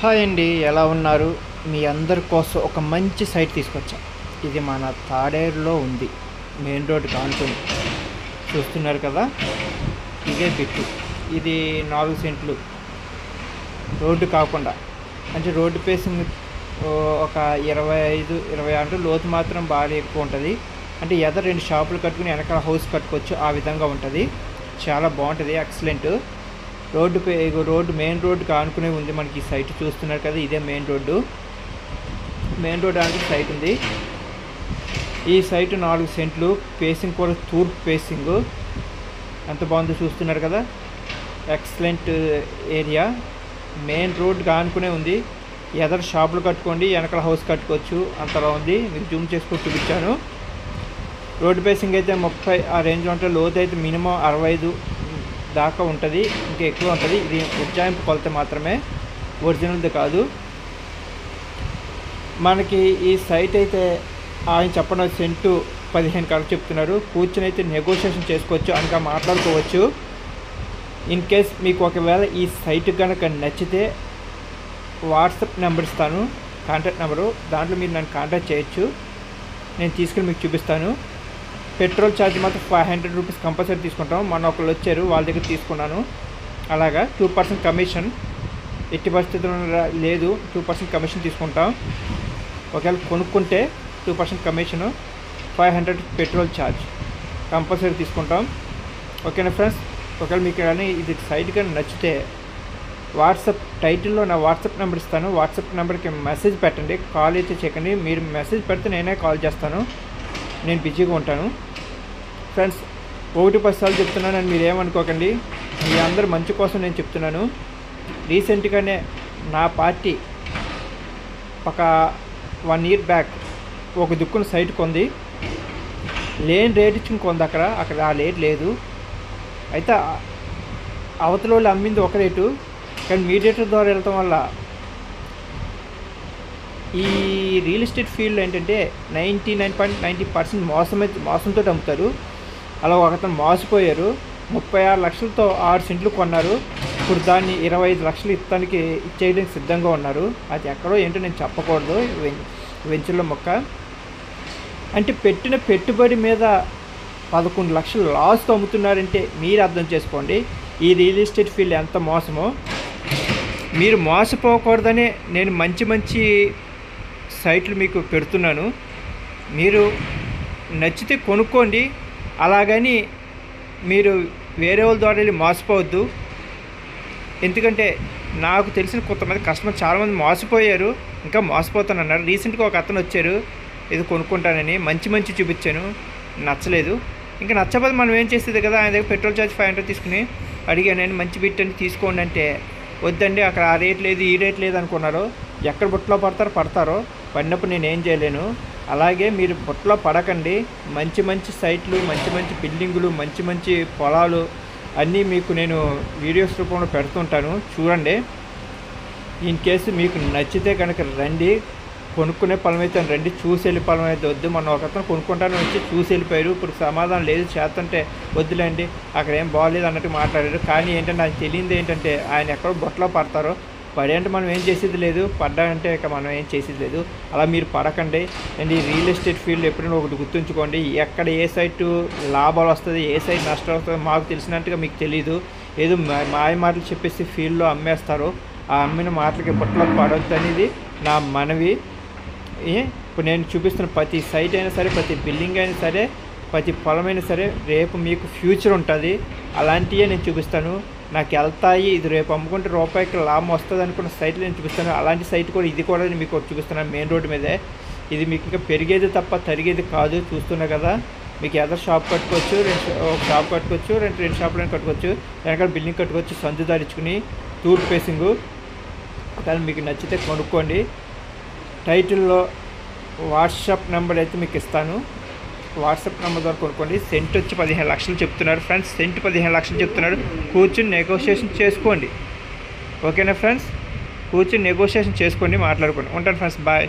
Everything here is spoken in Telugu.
హాయ్ అండి, ఎలా ఉన్నారు? మీ అందరి కోసం ఒక మంచి సైట్ తీసుకొచ్చా. ఇది మన తాడేరులో ఉంది, మెయిన్ రోడ్డుకి ఆనుకొని. చూస్తున్నారు కదా, ఇదే బిట్టు. ఇది 4 సెంట్లు రోడ్డు కాకుండా, అంటే రోడ్డు ఫేసింగ్ ఒక 25-26 లోతు మాత్రం బాగా ఎక్కువ ఉంటుంది. అంటే ఎదర 2 షాపులు కట్టుకుని వెనకాల హౌస్ కట్టుకోవచ్చు, ఆ విధంగా ఉంటుంది. చాలా బాగుంటుంది, ఎక్సలెంట్. రోడ్డు మెయిన్ రోడ్డుకి ఆనుకునే ఉంది మనకి ఈ సైట్. చూస్తున్నారు కదా, ఇదే మెయిన్ రోడ్డు ఆనుకుని సైట్ ఉంది. ఈ సైట్ 4 సెంట్లు, ఫేసింగ్ కూడా తూర్పు ఫేసింగ్. ఎంత బాగుందో చూస్తున్నారు కదా, ఎక్సలెంట్ ఏరియా. మెయిన్ రోడ్డుకి ఆనుకునే ఉంది. ఎదరు షాపులు కట్టుకోండి, వెనకాల హౌస్ కట్టుకోవచ్చు, అంతలా ఉంది. మీకు జూమ్ చేసుకొని చూపించాను. రోడ్డు ఫేసింగ్ అయితే 30 ఆ రేంజ్లో ఉంటుంది. లోతు అయితే మినిమం 65 దాకా ఉంటుంది, ఇంకా ఎక్కువ ఉంటుంది. ఇది ఉజ్జాయింపు కొలత మాత్రమే, ఒరిజినల్ది కాదు. మనకి ఈ సైట్ అయితే ఆయన చెప్పడం సెంటు 15 కరకు చెప్తున్నారు. కూర్చొని అయితే నెగోషియేషన్ చేసుకోవచ్చు, అనగా మాట్లాడుకోవచ్చు. ఇన్ కేస్ మీకు ఒకవేళ ఈ సైట్ కనుక నచ్చితే వాట్సాప్ నెంబర్ ఇస్తాను, కాంటాక్ట్ నెంబరు. దాంట్లో మీరు నన్ను కాంటాక్ట్ చేయొచ్చు, నేను తీసుకెళ్ళి మీకు చూపిస్తాను. పెట్రోల్ ఛార్జ్ మాత్రం 500 రూపీస్ కంపల్సరీ తీసుకుంటాం. మన ఒకళ్ళు వచ్చారు, వాళ్ళ దగ్గర తీసుకున్నాను. అలాగా 2% కమిషన్, ఎట్టి పరిస్థితుల్లో లేదు, 2% కమిషన్ తీసుకుంటాం. ఒకవేళ కొనుక్కుంటే 2% కమిషను, 500 పెట్రోల్ ఛార్జ్ కంపల్సరీ తీసుకుంటాం. ఓకేనా ఫ్రెండ్స్? ఒకవేళ మీకు కానీ ఇది సైట్ కానీ నచ్చితే వాట్సాప్ టైటిల్లో నా వాట్సాప్ నెంబర్ ఇస్తాను. వాట్సాప్ నెంబర్కి మెసేజ్ పెట్టండి, కాల్ అయితే చేయకండి. మీరు మెసేజ్ పెడితే నేనే కాల్ చేస్తాను, నేను బిజీగా ఉంటాను. ఫ్రెండ్స్, 1-10 సార్లు చెప్తున్నానని మీరు ఏమనుకోకండి, మీ అందరి మంచి కోసం నేను చెప్తున్నాను. రీసెంట్గానే నా పార్టీ ఒక 1 ఇయర్ బ్యాక్ ఒక దుక్కున సైట్ కొంది. లేని రేట్ ఇచ్చి కొంది. అక్కడ ఆ రేట్ లేదు. అయితే అవతల వాళ్ళు అమ్మింది ఒక రేటు, కానీ మీడియేటర్ ద్వారా వెళ్ళటం వల్ల ఈ రియల్ ఎస్టేట్ ఫీల్డ్ ఏంటంటే 99.90% మోసంతో అమ్ముతారు. అలా ఒకతను మోసపోయారు. 36 లక్షలతో 6 సెంట్లు కొన్నారు. ఇప్పుడు దాన్ని 25 లక్షలు ఇచ్చేయడానికి సిద్ధంగా ఉన్నారు. అది ఎక్కడో ఏంటో నేను చెప్పకూడదు, వెంచర్ల మొక్క. అంటే పెట్టిన పెట్టుబడి మీద 11 లక్షలు లాస్తో అమ్ముతున్నారంటే మీరు అర్థం చేసుకోండి ఈ రియల్ ఎస్టేట్ ఫీల్డ్ ఎంత మోసమో. మీరు మోసపోకూడదనే నేను మంచి సైట్లు మీకు పెడుతున్నాను. మీరు నచ్చితే కొనుక్కోండి, అలాగని మీరు వేరే వాళ్ళ ద్వారా వెళ్ళి మోసపోవద్దు. ఎందుకంటే నాకు తెలిసిన కొంతమంది కస్టమర్ చాలామంది మోసపోయారు, ఇంకా మోసపోతానన్నారు. రీసెంట్గా ఒక అతను వచ్చారు, ఇది కొనుక్కుంటానని మంచి చూపించాను, నచ్చలేదు. ఇంకా నచ్చకపోతే మనం ఏం చేసేది కదా, ఆయన దగ్గర పెట్రోల్ ఛార్జ్ 500 తీసుకుని అడిగాను, నేను మంచి బిట్ అని తీసుకోండి అంటే వద్దండి, అక్కడ ఆ రేట్ లేదు ఈ రేట్ లేదు అనుకున్నారు. ఎక్కడ బుట్టలో పడతారో పడినప్పుడు నేను ఏం చేయలేను. అలాగే మీరు బుట్టలో పడకండి. మంచి సైట్లు, మంచి బిల్డింగులు, మంచి పొలాలు అన్నీ మీకు నేను వీడియోస్ రూపంలో పెడుతుంటాను, చూడండి. ఇన్ కేసు మీకు నచ్చితే కనుక రండి. కొనుక్కునే పొలం అయితే రండి, చూసి వెళ్ళి పొలం అయితే వద్దు. మనం ఒకతను కొనుక్కుంటాను వచ్చి చూసి వెళ్ళిపోయారు. ఇప్పుడు సమాధానం లేదు, చేస్తుంటే వద్దులేండి, అక్కడ ఏం బాగోలేదు అన్నట్టు మాట్లాడారు. కానీ ఏంటంటే ఆయన తెలియదు ఏంటంటే ఆయన ఎక్కడో బొట్టలో పడతారో. పడే అంటే మనం ఏం చేసేది లేదు, పడ్డాయంటే ఇక మనం ఏం చేసేది లేదు. అలా మీరు పడకండి. అండ్ ఈ రియల్ ఎస్టేట్ ఫీల్డ్ ఎప్పుడైనా ఒకటి గుర్తుంచుకోండి, ఎక్కడ ఏ సైటు లాభాలు వస్తుంది, ఏ సైట్ నష్టం వస్తుంది మాకు తెలిసినట్టుగా మీకు తెలియదు. ఏదో మాయ మాటలు చెప్పేసి ఫీల్డ్లో అమ్మేస్తారు. ఆ అమ్మిన మాటలకి బుట్టలో పడొద్దు అనేది నా మనవి. ఇప్పుడు నేను చూపిస్తున్న ప్రతి సైట్ అయినా సరే, ప్రతి బిల్డింగ్ అయినా సరే, ప్రతి పొలమైనా సరే రేపు మీకు ఫ్యూచర్ ఉంటుంది. అలాంటివే నేను చూపిస్తాను. నాకు వెళ్తాయి, ఇది రేపు అమ్ముకుంటే రూపాయికి లాభం వస్తుంది అనుకున్న సైట్లు నేను చూపిస్తాను. అలాంటి సైట్ కూడా ఇది కూడా నేను మీకు చూపిస్తున్నాను, మెయిన్ రోడ్డు మీదే. ఇది మీకు ఇంకా పెరిగేది తప్ప తరిగేది కాదు. చూస్తున్నా కదా, మీకు ఎదర్ షాప్ కట్టుకోవచ్చు, ఒక షాప్ కట్టుకోవచ్చు, రెండు షాపులను కట్టుకోవచ్చు, వెనకాల బిల్డింగ్ కట్టుకోవచ్చు, సందు దారించుకుని తూర్పు ఫేసింగు. కానీ మీకు నచ్చితే కొనుక్కోండి. టైటిల్లో వాట్సాప్ నెంబర్ అయితే మీకు ఇస్తాను, వాట్సాప్ నెంబర్ ద్వారా కొనుక్కోండి. సెంట్ వచ్చి 15 లక్షలు చెప్తున్నారు ఫ్రెండ్స్, సెంట్ 15 లక్షలు చెప్తున్నారు. కూర్చుని నెగోషియేషన్ చేసుకోండి. ఓకేనా ఫ్రెండ్స్? కూర్చుని నెగోషియేషన్ చేసుకోండి, మాట్లాడుకోండి. ఉంటాను ఫ్రెండ్స్, బాయ్.